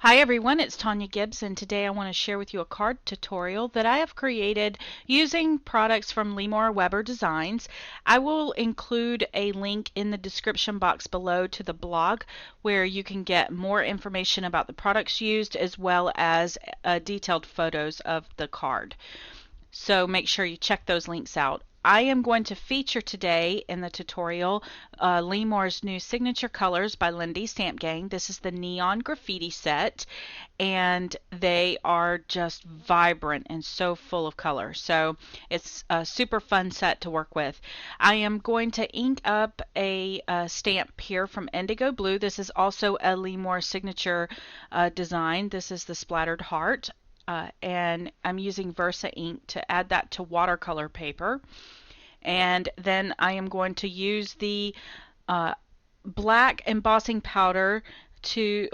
Hi everyone, it's Tonya Gibbs, and today I want to share with you a card tutorial that I have created using products from Limor Webber Designs. I will include a link in the description box below to the blog where you can get more information about the products used as well as detailed photos of the card. So make sure you check those links out. I am going to feature today in the tutorial Limor's new signature colors by Lindy Stamp Gang. This is the Neon Graffiti set, and they are just vibrant and so full of color. So it's a super fun set to work with. I am going to ink up a stamp here from Indigo Blue. This is also a Limor signature design. This is the splattered heart. And I'm using Versa ink to add that to watercolor paper. And then I am going to use the black embossing powder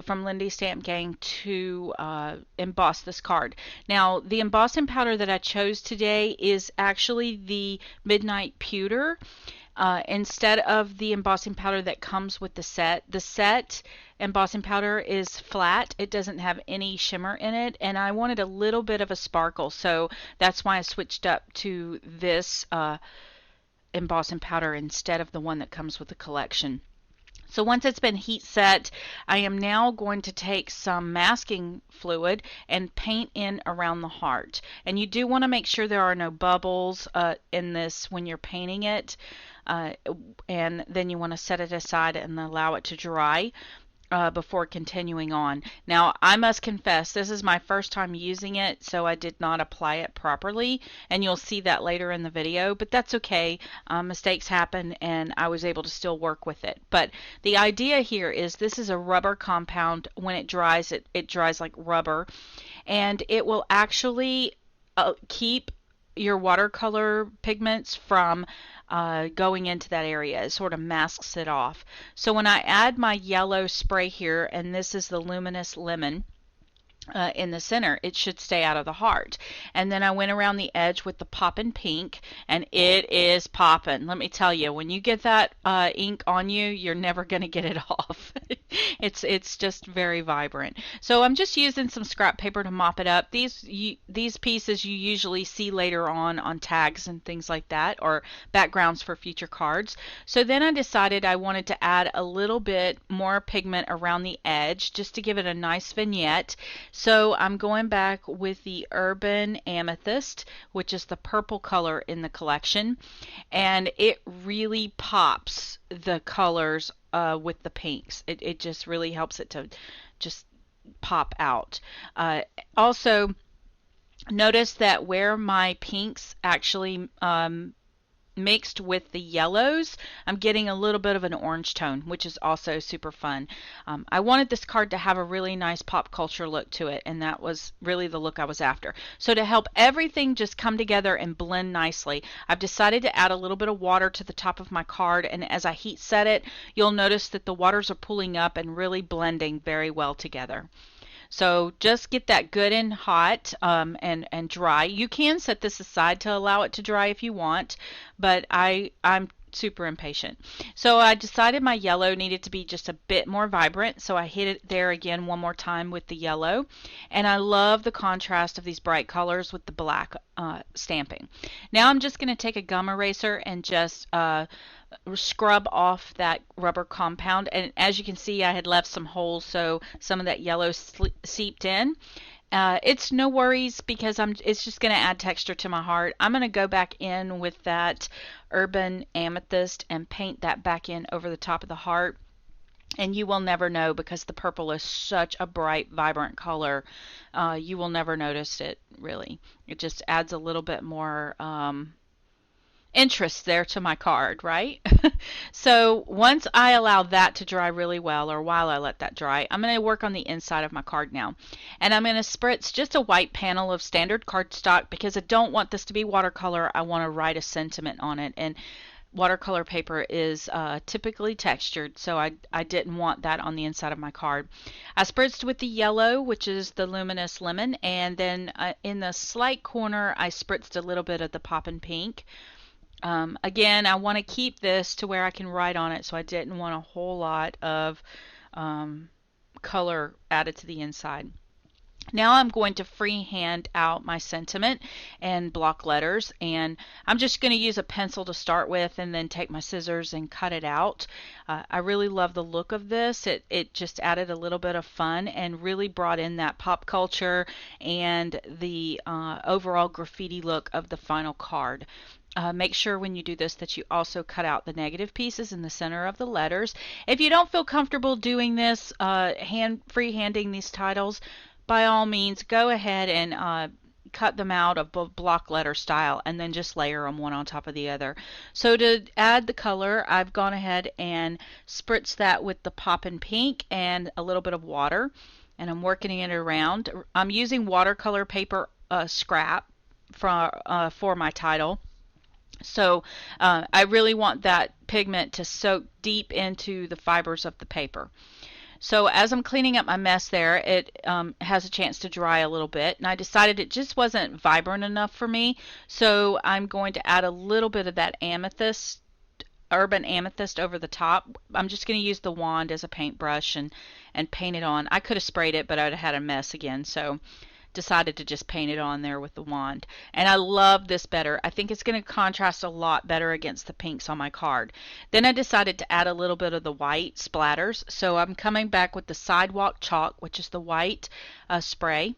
from Lindy Stamp Gang to emboss this card. Now, the embossing powder that I chose today is actually the Midnight Pewter. Instead of the embossing powder that comes with the set embossing powder is flat. It doesn't have any shimmer in it, and I wanted a little bit of a sparkle, so that's why I switched up to this embossing powder instead of the one that comes with the collection. So once it's been heat set, I am now going to take some masking fluid and paint in around the heart. And you do want to make sure there are no bubbles in this when you're painting it. And then you want to set it aside and allow it to dry before continuing on. Now, I must confess, this is my first time using it, so I did not apply it properly, and you'll see that later in the video, but that's okay. Mistakes happen, and I was able to still work with it. But the idea here is this is a rubber compound. When it dries, it dries like rubber, and it will actually keep your watercolor pigments from going into that area. It sort of masks it off. So when I add my yellow spray here, and this is the Luminous Lemon, in the center, it should stay out of the heart. And then I went around the edge with the poppin' pink, and it is poppin'. Let me tell you, when you get that ink on you, you're never going to get it off. It's just very vibrant. So I'm just using some scrap paper to mop it up. These pieces you usually see later on tags and things like that, or backgrounds for future cards. So then I decided I wanted to add a little bit more pigment around the edge just to give it a nice vignette. So I'm going back with the Urban Amethyst, which is the purple color in the collection, and it really pops the colors with the pinks. It just really helps it to just pop out. Also, notice that where my pinks actually mixed with the yellows, I'm getting a little bit of an orange tone, which is also super fun. I wanted this card to have a really nice pop culture look to it, and that was really the look I was after. So to help everything just come together and blend nicely, I've decided to add a little bit of water to the top of my card, and as I heat set it, you'll notice that the waters are pooling up and really blending very well together. So just get that good and hot and dry. You can set this aside to allow it to dry if you want, but I'm super impatient. So I decided my yellow needed to be just a bit more vibrant, so I hit it there again one more time with the yellow. And I love the contrast of these bright colors with the black stamping. Now I'm just going to take a gum eraser and just scrub off that rubber compound, and as you can see I had left some holes so some of that yellow seeped in. It's no worries because it's just going to add texture to my heart. I'm going to go back in with that Urban Amethyst and paint that back in over the top of the heart, and you will never know because the purple is such a bright, vibrant color. You will never notice it, really. It just adds a little bit more interest there to my card, right? So once I allow that to dry really well, or while I let that dry, I'm going to work on the inside of my card now. And I'm going to spritz just a white panel of standard cardstock because I don't want this to be watercolor. I want to write a sentiment on it. And watercolor paper is typically textured, so I didn't want that on the inside of my card. I spritzed with the yellow, which is the Luminous Lemon, and then in the slight corner I spritzed a little bit of the Poppin' Pink. Again, I want to keep this to where I can write on it, so I didn't want a whole lot of color added to the inside. Now I'm going to freehand out my sentiment and block letters, and I'm just going to use a pencil to start with and then take my scissors and cut it out. I really love the look of this. It just added a little bit of fun and really brought in that pop culture and the overall graffiti look of the final card. Make sure when you do this that you also cut out the negative pieces in the center of the letters. If you don't feel comfortable doing this, freehanding these titles, by all means, go ahead and cut them out of block letter style and then just layer them one on top of the other. So to add the color, I've gone ahead and spritzed that with the poppin' pink and a little bit of water, and I'm working it around. I'm using watercolor paper scrap for my title. So I really want that pigment to soak deep into the fibers of the paper. So as I'm cleaning up my mess there, it has a chance to dry a little bit, and I decided it just wasn't vibrant enough for me, so I'm going to add a little bit of that amethyst, urban amethyst over the top. I'm just going to use the wand as a paintbrush and paint it on. I could have sprayed it, but I would have had a mess again, so decided to just paint it on there with the wand. And I love this better. I think it's going to contrast a lot better against the pinks on my card. Then I decided to add a little bit of the white splatters. So I'm coming back with the sidewalk chalk, which is the white spray.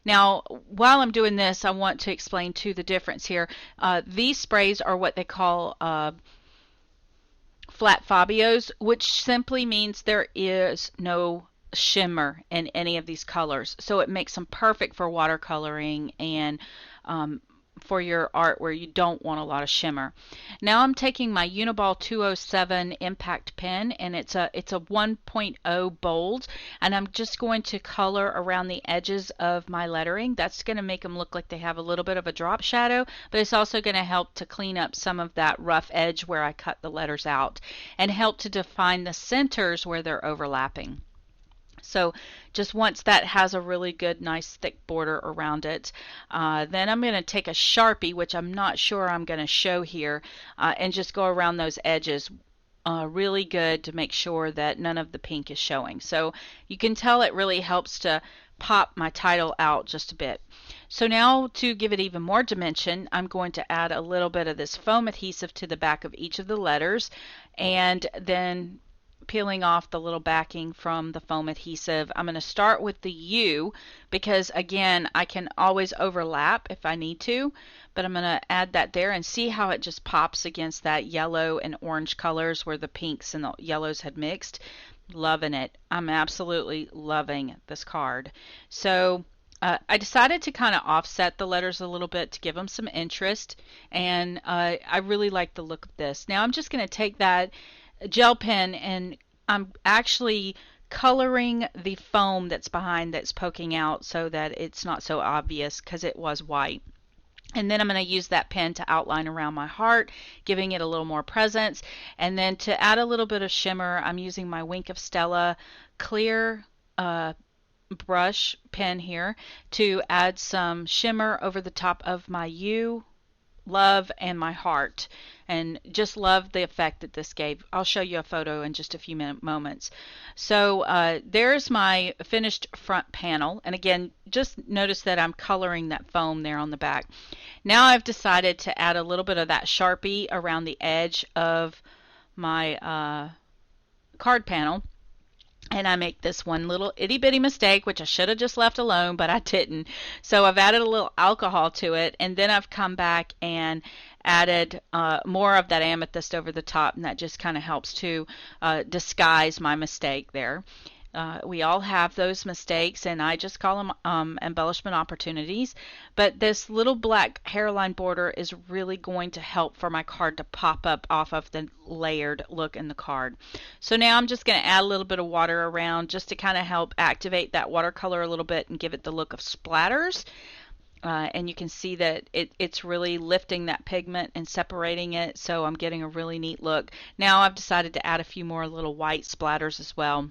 Now, while I'm doing this, I want to explain too the difference here. These sprays are what they call flat Fabios, which simply means there is no shimmer in any of these colors. So it makes them perfect for watercoloring and for your art where you don't want a lot of shimmer. Now I'm taking my Uniball 207 impact pen, and it's a 1.0 bold, and I'm just going to color around the edges of my lettering. That's going to make them look like they have a little bit of a drop shadow, but it's also going to help to clean up some of that rough edge where I cut the letters out and help to define the centers where they're overlapping. So just once that has a really good, nice, thick border around it, then I'm going to take a Sharpie, which I'm not sure I'm going to show here, and just go around those edges really good to make sure that none of the pink is showing. So you can tell it really helps to pop my title out just a bit. So now to give it even more dimension, I'm going to add a little bit of this foam adhesive to the back of each of the letters, and then peeling off the little backing from the foam adhesive. I'm going to start with the U because again I can always overlap if I need to, but I'm going to add that there and see how it just pops against that yellow and orange colors where the pinks and the yellows had mixed. Loving it. I'm absolutely loving this card. So I decided to kind of offset the letters a little bit to give them some interest, and I really like the look of this. Now I'm just going to take that gel pen and I'm actually coloring the foam that's behind that's poking out so that it's not so obvious because it was white. And then I'm going to use that pen to outline around my heart, giving it a little more presence. And then to add a little bit of shimmer, I'm using my Wink of Stella clear brush pen here to add some shimmer over the top of my U, love, and my heart, and just love the effect that this gave. I'll show you a photo in just a few moments. So there's my finished front panel, and again just notice that I'm coloring that foam there on the back. Now I've decided to add a little bit of that Sharpie around the edge of my card panel, and I make this one little itty bitty mistake, which I should have just left alone, but I didn't. So I've added a little alcohol to it, and then I've come back and added more of that amethyst over the top, and that just kind of helps to disguise my mistake there. We all have those mistakes, and I just call them embellishment opportunities. But this little black hairline border is really going to help for my card to pop up off of the layered look in the card. So now I'm just going to add a little bit of water around just to kind of help activate that watercolor a little bit and give it the look of splatters. And you can see that it's really lifting that pigment and separating it, so I'm getting a really neat look. Now I've decided to add a few more little white splatters as well.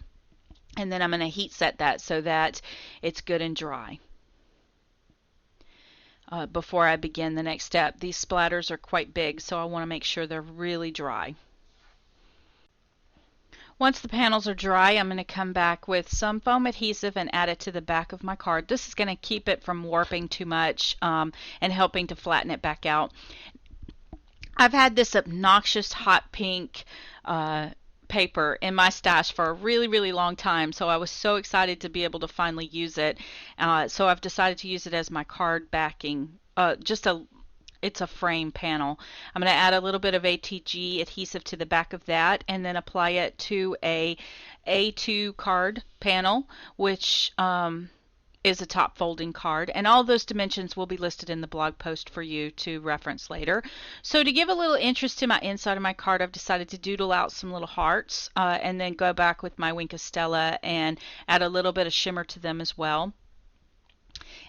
And then I'm going to heat set that so that it's good and dry. Before I begin the next step, these splatters are quite big, so I want to make sure they're really dry. Once the panels are dry, I'm going to come back with some foam adhesive and add it to the back of my card. This is going to keep it from warping too much and helping to flatten it back out. I've had this obnoxious hot pink paper in my stash for a really, really long time, so I was so excited to be able to finally use it. So I've decided to use it as my card backing. It's a frame panel. I'm going to add a little bit of ATG adhesive to the back of that and then apply it to a A2 card panel, which is a top folding card, and all those dimensions will be listed in the blog post for you to reference later. So to give a little interest to my inside of my card, I've decided to doodle out some little hearts and then go back with my Wink of Stella and add a little bit of shimmer to them as well.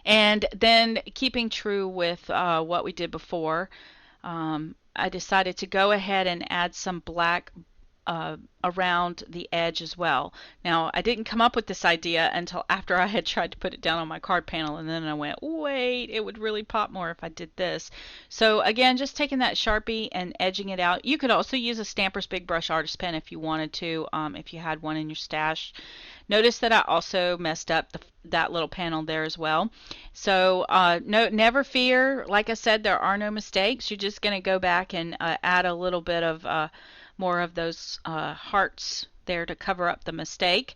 And then keeping true with what we did before, I decided to go ahead and add some black around the edge as well. Now, I didn't come up with this idea until after I had tried to put it down on my card panel, and then I went, wait, it would really pop more if I did this. So again, just taking that Sharpie and edging it out. You could also use a Stamper's Big Brush Artist Pen if you wanted to, if you had one in your stash. Notice that I also messed up that little panel there as well. So never fear. Like I said, there are no mistakes. You're just going to go back and add a little bit of more of those hearts there to cover up the mistake.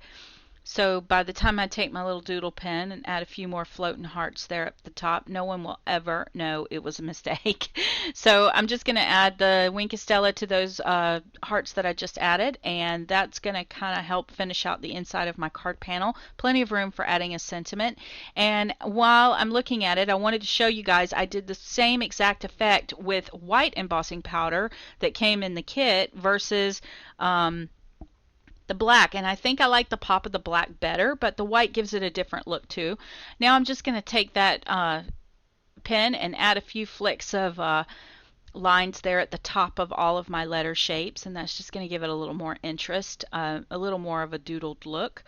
So by the time I take my little doodle pen and add a few more floating hearts there at the top, no one will ever know it was a mistake. So I'm just going to add the Wink of Stella to those hearts that I just added, and that's going to kind of help finish out the inside of my card panel. Plenty of room for adding a sentiment. And while I'm looking at it, I wanted to show you guys I did the same exact effect with white embossing powder that came in the kit versus the black, and I think I like the pop of the black better, but the white gives it a different look too. Now I'm just going to take that pen and add a few flicks of lines there at the top of all of my letter shapes, and that's just going to give it a little more interest, a little more of a doodled look.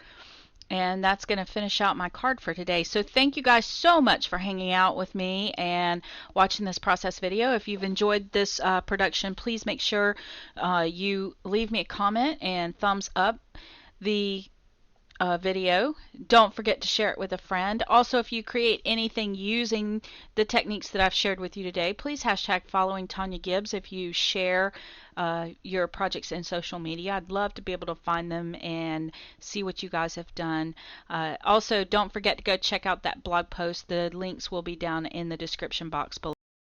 And that's going to finish out my card for today. So thank you guys so much for hanging out with me and watching this process video. If you've enjoyed this production, please make sure you leave me a comment and thumbs up the video. Don't forget to share it with a friend. Also, if you create anything using the techniques that I've shared with you today, please hashtag following Tonya Gibbs if you share your projects in social media. I'd love to be able to find them and see what you guys have done. Also, don't forget to go check out that blog post. The links will be down in the description box below.